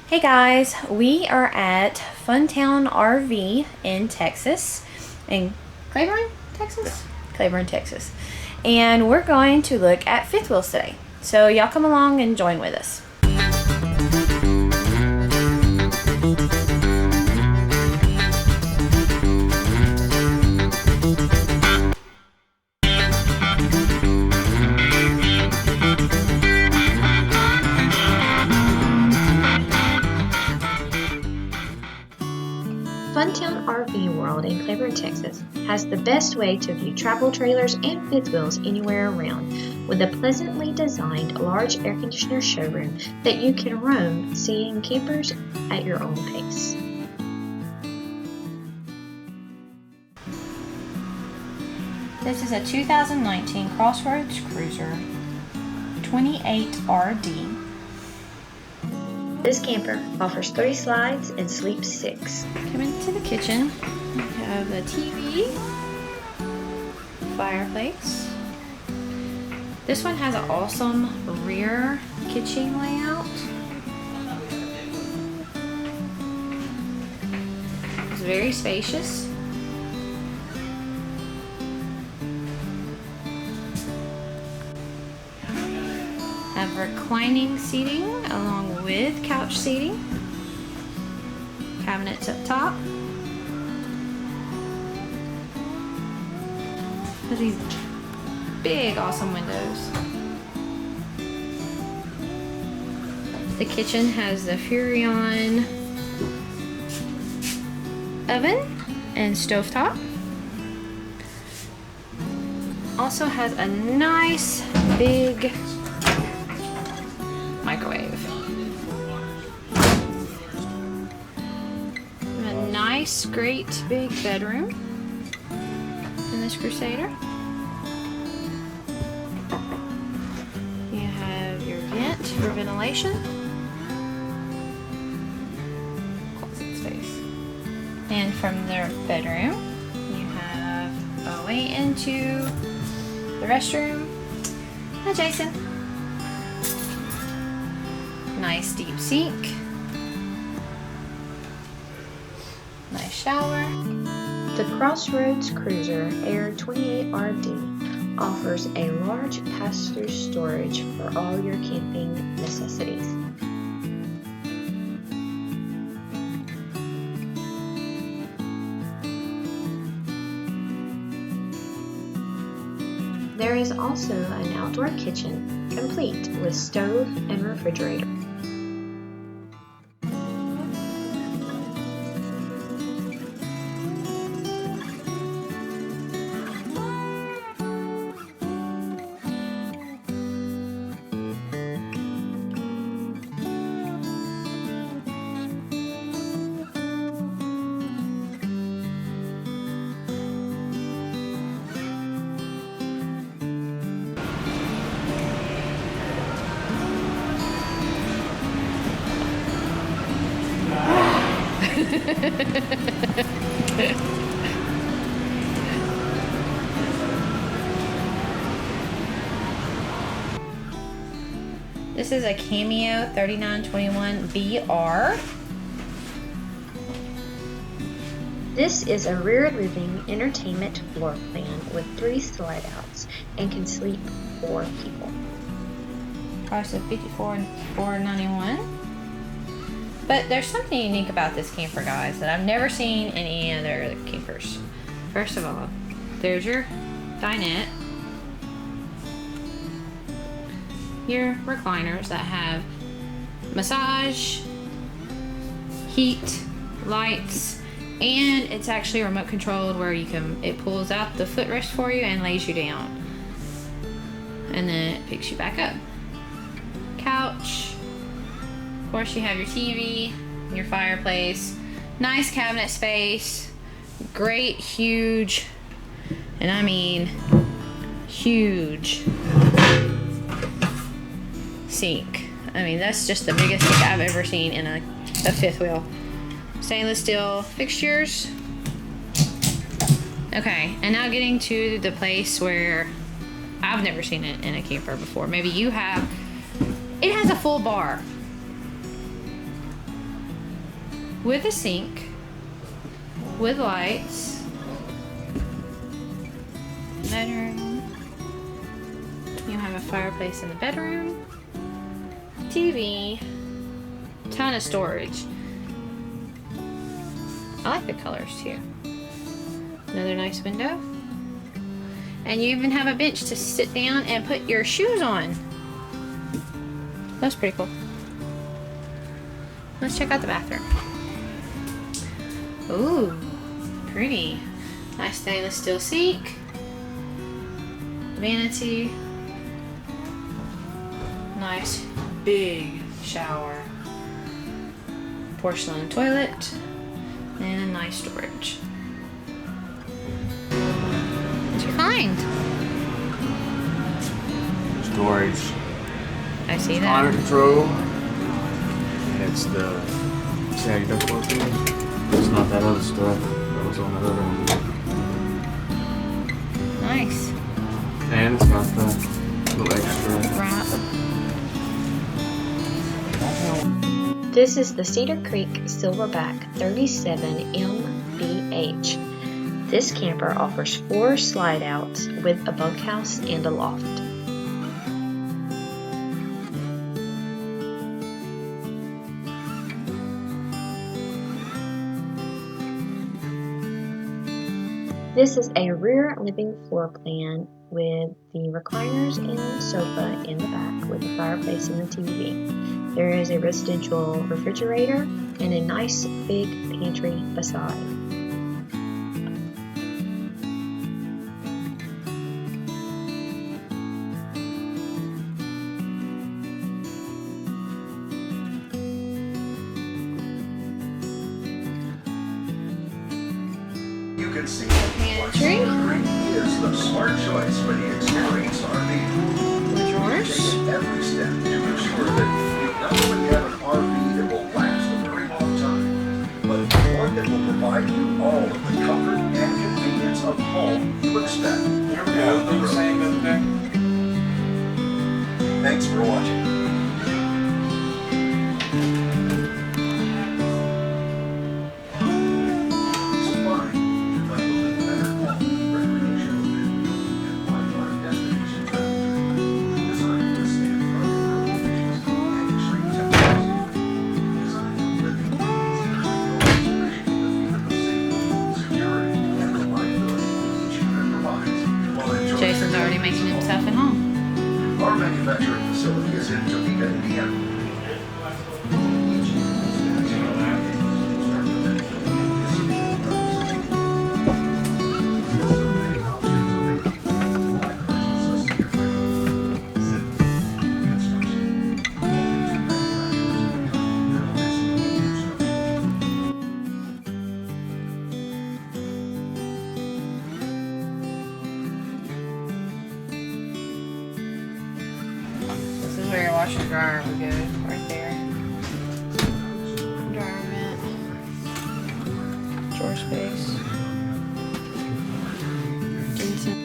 Hey guys, we are at Funtown RV in Texas, in Claiborne, Texas? Claiborne, Texas. And we're going to look at fifth wheels today. So y'all come along and join with us. Funtown RV World in Claiborne, Texas has the best way to view travel trailers and fifth wheels anywhere around, with a pleasantly designed large air conditioner showroom that you can roam seeing campers at your own pace. This is a 2019 Crossroads Cruiser 28RD. This camper offers 3 slides and sleeps 6. Coming to the kitchen, we have the TV, fireplace. This one has an awesome rear kitchen layout. It's very spacious. Have reclining seating along with couch seating. Cabinets up top. Has these big, awesome windows. The kitchen has the Furrion oven and stovetop. Also has a nice big microwave. A nice, great big bedroom in this Crusader. You have your vent for ventilation. Closet space. And from their bedroom, you have a way into the restroom. Hi, Jason. Nice deep sink. Nice shower. The Crossroads Cruiser Air 28RD offers a large pass-through storage for all your camping necessities. There is also an outdoor kitchen, complete with stove and refrigerator. This is a Cameo 3921 BR. This is a rear living entertainment floor plan with 3 slide outs and can sleep 4 people. Price of $54,491. But there's something unique about this camper, guys, that I've never seen in any other campers. First of all, there's your dinette. Your recliners that have massage, heat, lights, and it's actually remote controlled where it pulls out the footrest for you and lays you down. And then it picks you back up. Couch. Of course, you have your TV, your fireplace, nice cabinet space, great, huge, and I mean huge sink. I mean, that's just the biggest sink I've ever seen in a fifth wheel. Stainless steel fixtures. Okay, and now getting to the place where I've never seen it in a camper before. Maybe you have. It has a full bar. with a sink, with lights. Bedroom. You have a fireplace in the bedroom. TV. Ton of storage. I like the colors too. Another nice window. And you even have a bench to sit down and put your shoes on. That's pretty cool. Let's check out the bathroom. Ooh, pretty. Nice stainless steel sink. Vanity. Nice big shower. Porcelain toilet. And a nice storage. What'd you find? Storage. I see that. Climate control. And it's the saggy ductwork thing. It's not that other stuff that was on that other one. Nice. And it's got the little extra. Wrap. This is the Cedar Creek Silverback 37 MBH. This camper offers 4 slide outs with a bunkhouse and a loft. This is a rear living floor plan with the recliners and sofa in the back with the fireplace and the TV. There is a residential refrigerator and a nice big pantry beside. You can see Pantry. is the smart choice for the experienced RV. Drawers. Take every step to ensure that you not only have an RV that will last a very long time, but one that will provide you all of the comfort and convenience of home you expect. Thanks for watching. Jason's already making himself at home. Our manufacturing facility is in Topeka, Indiana. This is where your washer and dryer would go, right there. Dryer vent. Drawer space. Decent.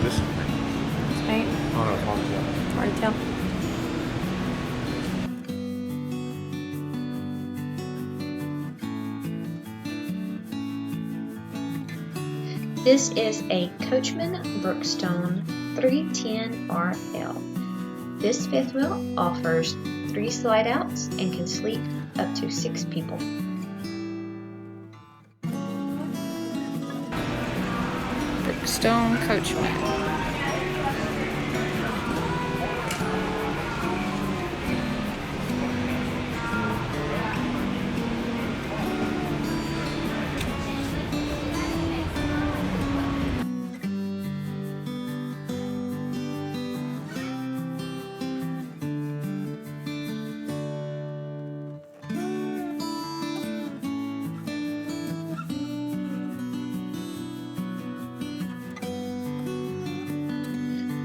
This Paint. oh no, it's on the Hard to tell. This is a Coachman Brookstone 310RL. This fifth wheel offers 3 slide outs and can sleep up to 6 people. Brookstone Coachman.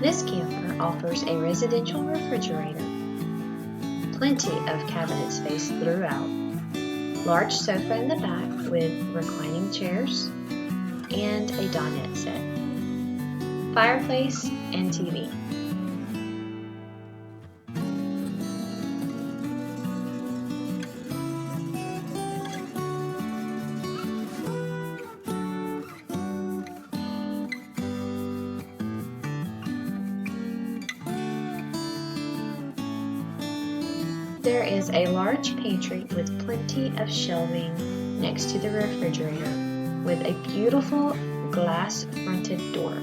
This camper offers a residential refrigerator, plenty of cabinet space throughout, large sofa in the back with reclining chairs, and a dinette set, fireplace, and TV. There is a large pantry with plenty of shelving next to the refrigerator with a beautiful glass fronted door.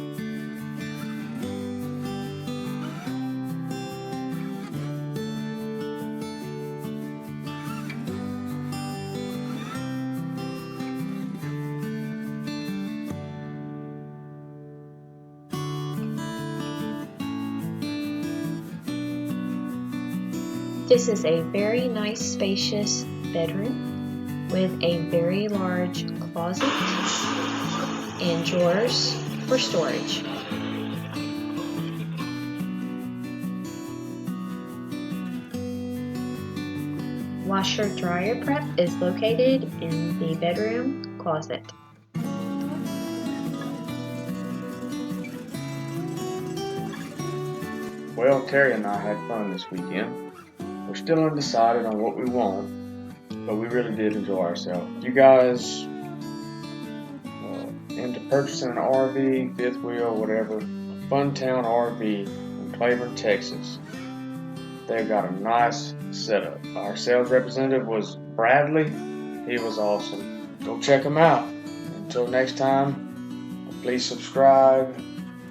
This is a very nice spacious bedroom with a very large closet and drawers for storage. Washer dryer prep is located in the bedroom closet. Well, Terry and I had fun this weekend. We're still undecided on what we want, but we really did enjoy ourselves. You guys into purchasing an RV, fifth wheel, whatever, Funtown RV in Claiborne, Texas. They've got a nice setup. Our sales representative was Bradley. He was awesome. Go check him out. Until next time, please subscribe,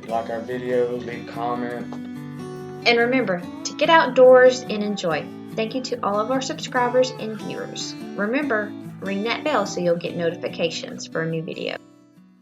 like our videos, leave a comment. And remember to get outdoors and enjoy. Thank you to all of our subscribers and viewers. Remember, ring that bell so you'll get notifications for a new video.